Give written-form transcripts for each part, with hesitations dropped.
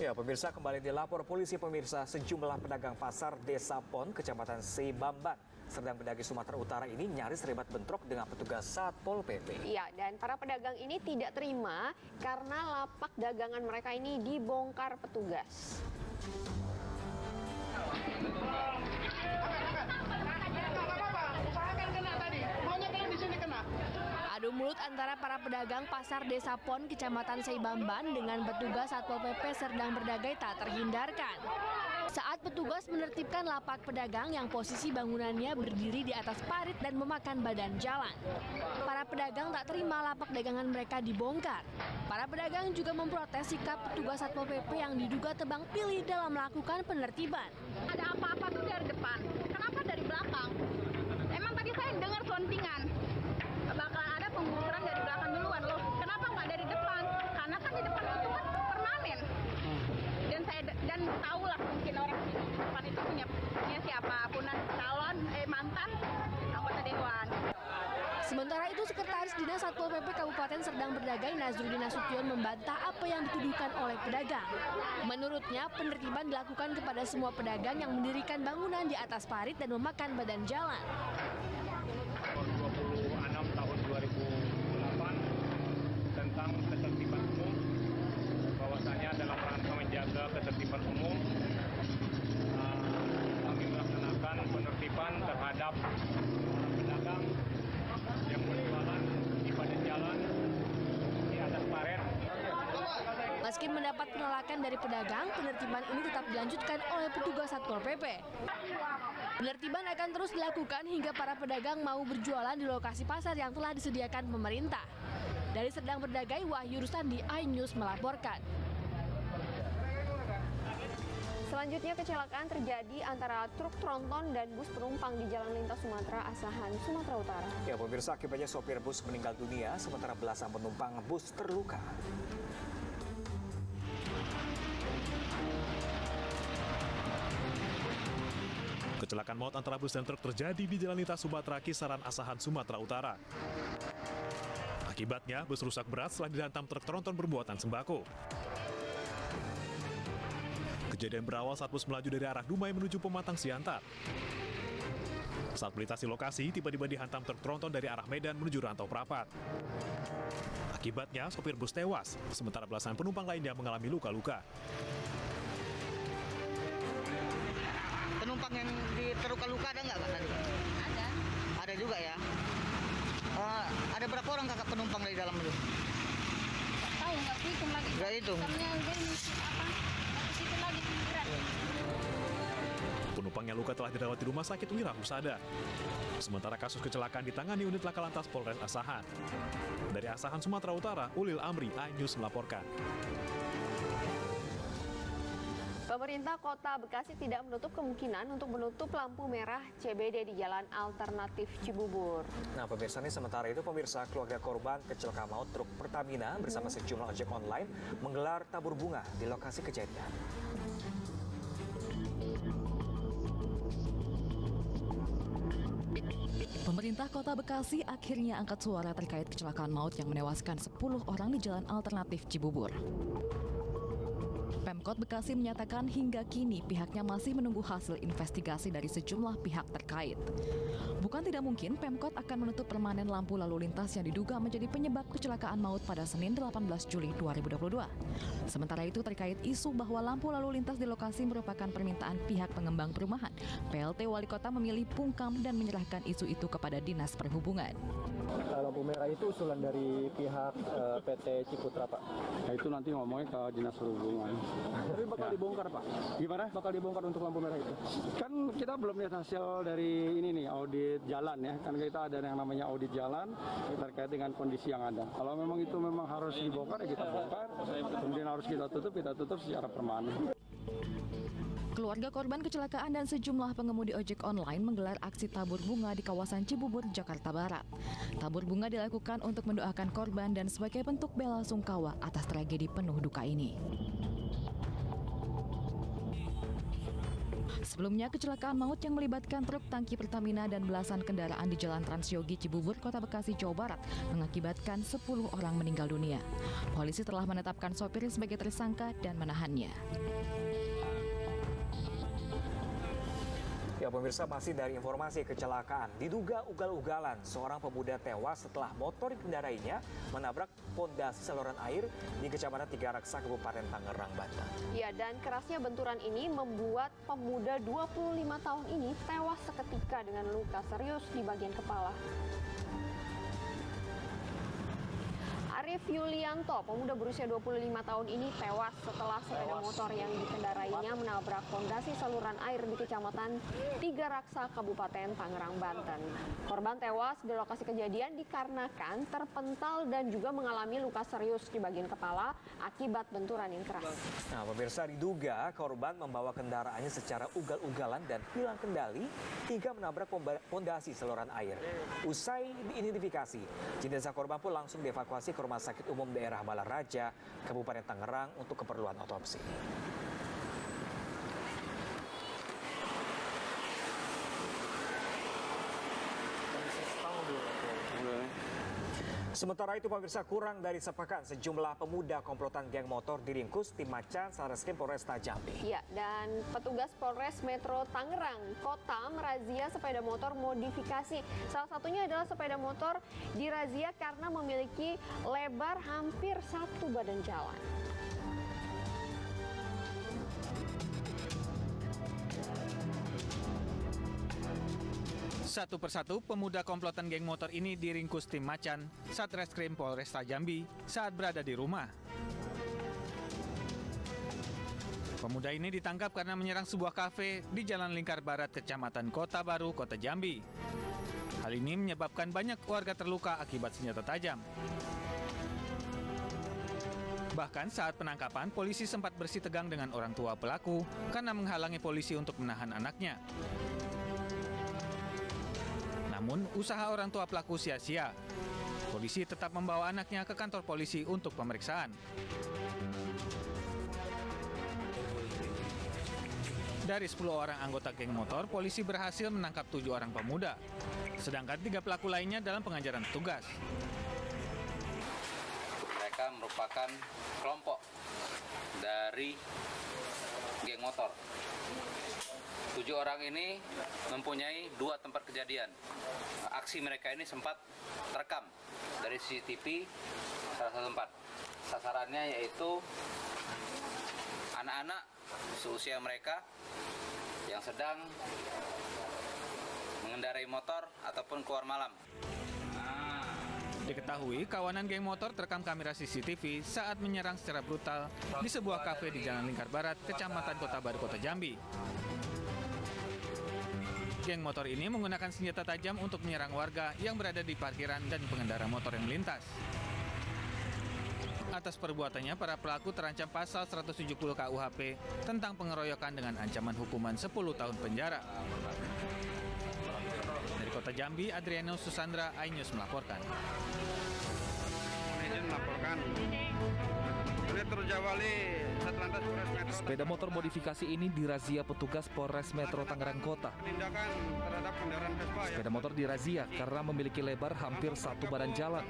Ya, pemirsa, kembali dilapor polisi pemirsa sejumlah pedagang pasar Desa Pon, Kecamatan Seibamban, Serdang Bedagai, Sumatera Utara ini nyaris terlibat bentrok dengan petugas Satpol PP. Iya, dan para pedagang ini tidak terima karena lapak dagangan mereka ini dibongkar petugas. Adu mulut antara para pedagang pasar Desa Pon, Kecamatan Seibamban dengan petugas Satpol PP Serdang Bedagai tak terhindarkan. Saat petugas menertibkan lapak pedagang yang posisi bangunannya berdiri di atas parit dan memakan badan jalan. Para pedagang tak terima lapak dagangan mereka dibongkar. Para pedagang juga memprotes sikap petugas Satpol PP yang diduga tebang pilih dalam melakukan penertiban. Ada apa-apa tuh dari depan, kenapa dari belakang? Emang tadi saya dengar selentingan, bakal ada penggusuran dari belakang duluan loh. Kenapa nggak dari depan? Karena kan di depan itu kan permanen. Dan tahu lah mungkin orang di depan itu punya siapapun calon mantan anggota dewan. Sementara itu, Sekretaris Dinas Satpol PP Kabupaten Serdang Bedagai Nazrudin Nasution membantah apa yang dituduhkan oleh pedagang. Menurutnya, penertiban dilakukan kepada semua pedagang yang mendirikan bangunan di atas parit dan memakan badan jalan. 26 tahun 2008 tentang ketertiban umum, bahwasanya dalam rangka menjaga ketertiban umum kami melaksanakan penertiban terhadap pedagang yang berjualan di badan jalan di atas paret. Meski mendapat penolakan dari pedagang, penertiban ini tetap dilanjutkan oleh petugas Satpol PP. Penertiban akan terus dilakukan hingga para pedagang mau berjualan di lokasi pasar yang telah disediakan pemerintah. Dari Serdang Bedagai, Wahyu Rustandi, iNews melaporkan. Selanjutnya, kecelakaan terjadi antara truk tronton dan bus penumpang di Jalan Lintas Sumatera, Asahan, Sumatera Utara. Ya, pemirsa, akibatnya sopir bus meninggal dunia, sementara belasan penumpang bus terluka. Kecelakaan maut antara bus dan truk terjadi di Jalan Lintas Sumatera, Kisaran, Asahan, Sumatera Utara. Akibatnya, bus rusak berat setelah dihantam truk tronton bermuatan sembako. Kejadian berawal saat bus melaju dari arah Dumai menuju Pematang Siantar. Saat melintasi lokasi, tiba-tiba dihantam truk tronton dari arah Medan menuju Rantau Prapat. Akibatnya, sopir bus tewas, sementara belasan penumpang lainnya mengalami luka-luka. Penumpang yang terluka-luka ada nggak, Kak, tadi? Ada. Ada juga ya? Ada berapa orang kakak penumpang dari dalam itu? Tahu nggak hitung lagi. Nggak hitung. Itu lagi berat. Penumpang yang luka telah dirawat di Rumah Sakit Wira Husada. Sementara kasus kecelakaan ditangani unit Laka Lantas Polres Asahan. Dari Asahan, Sumatera Utara, Ulil Amri, iNews melaporkan. Pemerintah Kota Bekasi tidak menutup kemungkinan untuk menutup lampu merah CBD di Jalan Alternatif Cibubur. Nah, pemirsa, ini sementara itu pemirsa, keluarga korban kecelakaan maut truk Pertamina bersama sejumlah ojek online menggelar tabur bunga di lokasi kejadian. Pemerintah Kota Bekasi akhirnya angkat suara terkait kecelakaan maut yang menewaskan 10 orang di Jalan Alternatif Cibubur. Pemkot Bekasi menyatakan hingga kini pihaknya masih menunggu hasil investigasi dari sejumlah pihak terkait. Bukan tidak mungkin Pemkot akan menutup permanen lampu lalu lintas yang diduga menjadi penyebab kecelakaan maut pada Senin 18 Juli 2022. Sementara itu, terkait isu bahwa lampu lalu lintas di lokasi merupakan permintaan pihak pengembang perumahan, PLT Wali Kota memilih pungkam dan menyerahkan isu itu kepada Dinas Perhubungan. Lampu merah itu usulan dari pihak PT Ciputra, Pak. Nah, itu nanti ngomongnya ke Dinas Perhubungan. Tapi bakal dibongkar, Pak. Gimana? Bakal dibongkar untuk lampu merah itu. Kan kita belum lihat hasil dari ini nih, audit jalan ya. Kan kita ada yang namanya audit jalan terkait dengan kondisi yang ada. Kalau memang itu memang harus dibongkar, ya kita bongkar. Kemudian harus kita tutup secara permanen. Keluarga korban kecelakaan dan sejumlah pengemudi ojek online menggelar aksi tabur bunga di kawasan Cibubur, Jakarta Barat. Tabur bunga dilakukan untuk mendoakan korban dan sebagai bentuk bela sungkawa atas tragedi penuh duka ini. Sebelumnya, kecelakaan maut yang melibatkan truk tangki Pertamina dan belasan kendaraan di Jalan Transyogi Cibubur, Kota Bekasi, Jawa Barat mengakibatkan 10 orang meninggal dunia. Polisi telah menetapkan sopir sebagai tersangka dan menahannya. Ya pemirsa, masih dari informasi kecelakaan. Diduga ugal-ugalan, seorang pemuda tewas setelah motor dikendarainya menabrak pondasi saluran air di Kecamatan Tiga Raksa, Kabupaten Tangerang, Banten. Ya, dan kerasnya benturan ini membuat pemuda 25 tahun ini tewas seketika dengan luka serius di bagian kepala. Arif Yulianto, pemuda berusia 25 tahun ini tewas setelah sepeda motor yang dikendarainya menabrak fondasi saluran air di Kecamatan Tiga Raksa, Kabupaten Tangerang, Banten. Korban tewas di lokasi kejadian dikarenakan terpental dan juga mengalami luka serius di bagian kepala akibat benturan yang keras. Nah, pemirsa, diduga korban membawa kendaraannya secara ugal-ugalan dan hilang kendali hingga menabrak pondasi saluran air. Usai diidentifikasi, jenazah korban pun langsung dievakuasi ke Rumah Sakit Umum Daerah Balaraja, Kabupaten Tangerang untuk keperluan otopsi. Sementara itu pemirsa, kurang dari sepekan sejumlah pemuda komplotan geng motor diringkus tim Macan Satreskrim Polresta Jambi. Ya, dan petugas Polres Metro Tangerang Kota merazia sepeda motor modifikasi. Salah satunya adalah sepeda motor dirazia karena memiliki lebar hampir 1 badan jalan. Satu persatu pemuda komplotan geng motor ini diringkus tim Macan Satreskrim Polresta Jambi saat berada di rumah. Pemuda ini ditangkap karena menyerang sebuah kafe di Jalan Lingkar Barat, Kecamatan Kota Baru, Kota Jambi. Hal ini menyebabkan banyak warga terluka akibat senjata tajam. Bahkan saat penangkapan, polisi sempat bersitegang dengan orang tua pelaku karena menghalangi polisi untuk menahan anaknya. Namun, usaha orang tua pelaku sia-sia. Polisi tetap membawa anaknya ke kantor polisi untuk pemeriksaan. Dari 10 orang anggota geng motor, polisi berhasil menangkap 7 orang pemuda. Sedangkan 3 pelaku lainnya dalam pengajaran petugas. Mereka merupakan kelompok dari geng motor. 7 orang ini mempunyai 2 tempat kejadian. Aksi mereka ini sempat terekam dari CCTV salah satu tempat. Sasarannya yaitu anak-anak seusia mereka yang sedang mengendarai motor ataupun keluar malam. Diketahui kawanan geng motor terekam kamera CCTV saat menyerang secara brutal di sebuah kafe di Jalan Lingkar Barat, Kecamatan Kota Baru, Kota Jambi. Geng motor ini menggunakan senjata tajam untuk menyerang warga yang berada di parkiran dan pengendara motor yang melintas. Atas perbuatannya, para pelaku terancam pasal 170 KUHP tentang pengeroyokan dengan ancaman hukuman 10 tahun penjara. Dari Kota Jambi, Adriano Susandra, iNews melaporkan. Sepeda motor modifikasi ini dirazia petugas Polres Metro Tangerang Kota. Sepeda motor dirazia karena memiliki lebar hampir 1 badan jalan.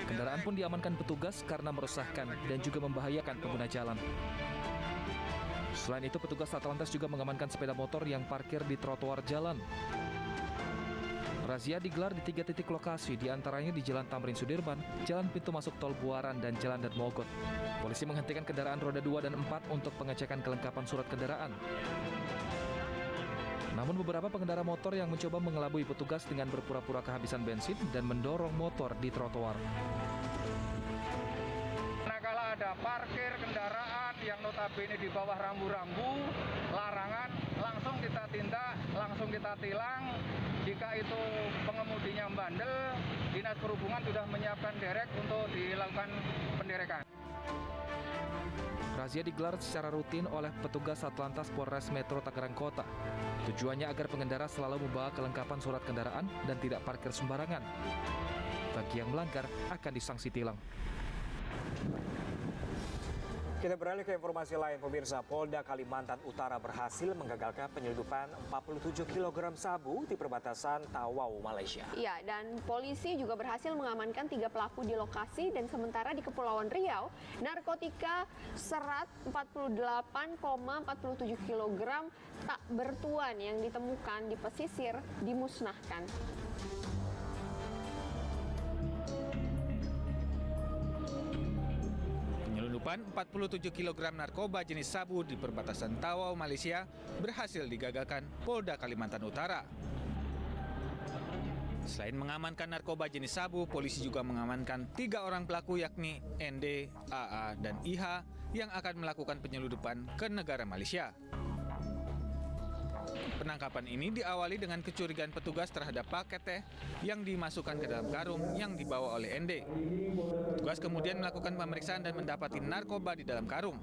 Kendaraan pun diamankan petugas karena merusakkan dan juga membahayakan pengguna jalan. Selain itu, petugas Satlantas juga mengamankan sepeda motor yang parkir di trotoar jalan. Razia digelar di 3 titik lokasi, diantaranya di Jalan Tamrin Sudirman, Jalan Pintu Masuk Tol Buaran, dan Jalan Dan Mogot. Polisi menghentikan kendaraan roda 2 dan 4 untuk pengecekan kelengkapan surat kendaraan. Namun beberapa pengendara motor yang mencoba mengelabui petugas dengan berpura-pura kehabisan bensin dan mendorong motor di trotoar. Manakala ada parkir kendaraan yang notabene di bawah rambu-rambu larangan, langsung kita tindak, langsung kita tilang. Jika itu pengemudinya bandel, Dinas Perhubungan sudah menyiapkan derek untuk dilakukan penderekan. Razia digelar secara rutin oleh petugas Satlantas Polres Metro Tangerang Kota. Tujuannya agar pengendara selalu membawa kelengkapan surat kendaraan dan tidak parkir sembarangan. Bagi yang melanggar akan disanksi tilang. Kita beralih ke informasi lain, pemirsa. Polda Kalimantan Utara berhasil menggagalkan penyelundupan 47 kg sabu di perbatasan Tawau, Malaysia. Ya, dan polisi juga berhasil mengamankan 3 pelaku di lokasi dan sementara di Kepulauan Riau, narkotika serat 48,47 kg tak bertuan yang ditemukan di pesisir dimusnahkan. Penyelundupan 47 kg narkoba jenis sabu di perbatasan Tawau, Malaysia berhasil digagalkan Polda Kalimantan Utara. Selain mengamankan narkoba jenis sabu, polisi juga mengamankan 3 orang pelaku yakni ND, AA, dan IH yang akan melakukan penyelundupan ke negara Malaysia. Penangkapan ini diawali dengan kecurigaan petugas terhadap paket teh yang dimasukkan ke dalam karung yang dibawa oleh ND. Petugas kemudian melakukan pemeriksaan dan mendapati narkoba di dalam karung.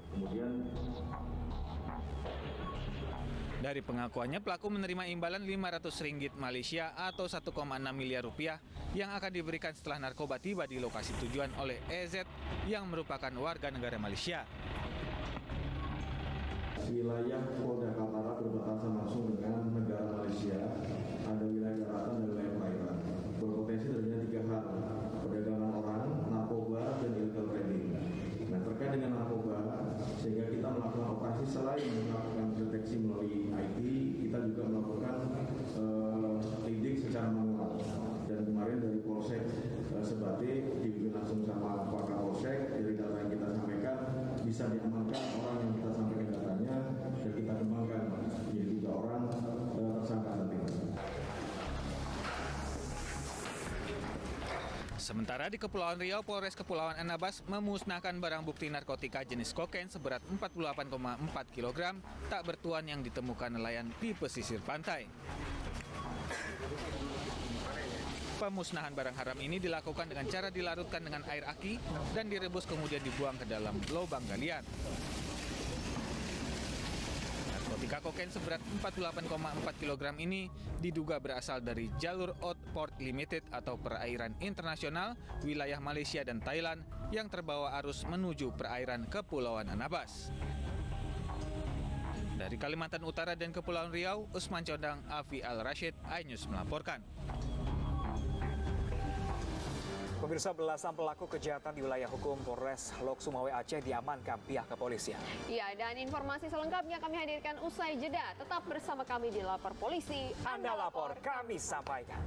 Dari pengakuannya, pelaku menerima imbalan Rp500 Malaysia atau 1,6 miliar rupiah yang akan diberikan setelah narkoba tiba di lokasi tujuan oleh EZ yang merupakan warga negara Malaysia. Wilayah Polda Kaltara berbatasan langsung dengan negara Malaysia, ada wilayah daratan dan wilayah perairan. Berpotensi terjadi 3 hal, perdagangan orang, narkoba, dan illegal trading. Nah, terkait dengan narkoba, sehingga kita melakukan operasi selain melakukan deteksi melalui IT, kita juga melakukan lidik secara manual. Dan kemarin dari Polsek Sebate dibimbing langsung sama Pak Kapolsek, dari data yang kita sampaikan bisa diamankan orang yang kita sampaikan datanya dan kita kembangkan menjadi 3 orang tersangka nanti. Sementara di Kepulauan Riau, Polres Kepulauan Anambas memusnahkan barang bukti narkotika jenis kokain seberat 48,4 kg tak bertuan yang ditemukan nelayan di pesisir pantai. Pemusnahan barang haram ini dilakukan dengan cara dilarutkan dengan air aki dan direbus kemudian dibuang ke dalam lubang galian. Narkotika kokain seberat 48,4 kg ini diduga berasal dari jalur Outport Limited atau perairan internasional wilayah Malaysia dan Thailand yang terbawa arus menuju perairan Kepulauan Anambas. Dari Kalimantan Utara dan Kepulauan Riau, Usman Condang, Afi Al-Rashid, iNews melaporkan. Pemirsa, belasan pelaku kejahatan di wilayah hukum Polres Lok Sumawe Aceh diamankan pihak kepolisian. Ya, dan informasi selengkapnya kami hadirkan usai jeda. Tetap bersama kami di Lapor Polisi. Anda lapor, kami sampaikan.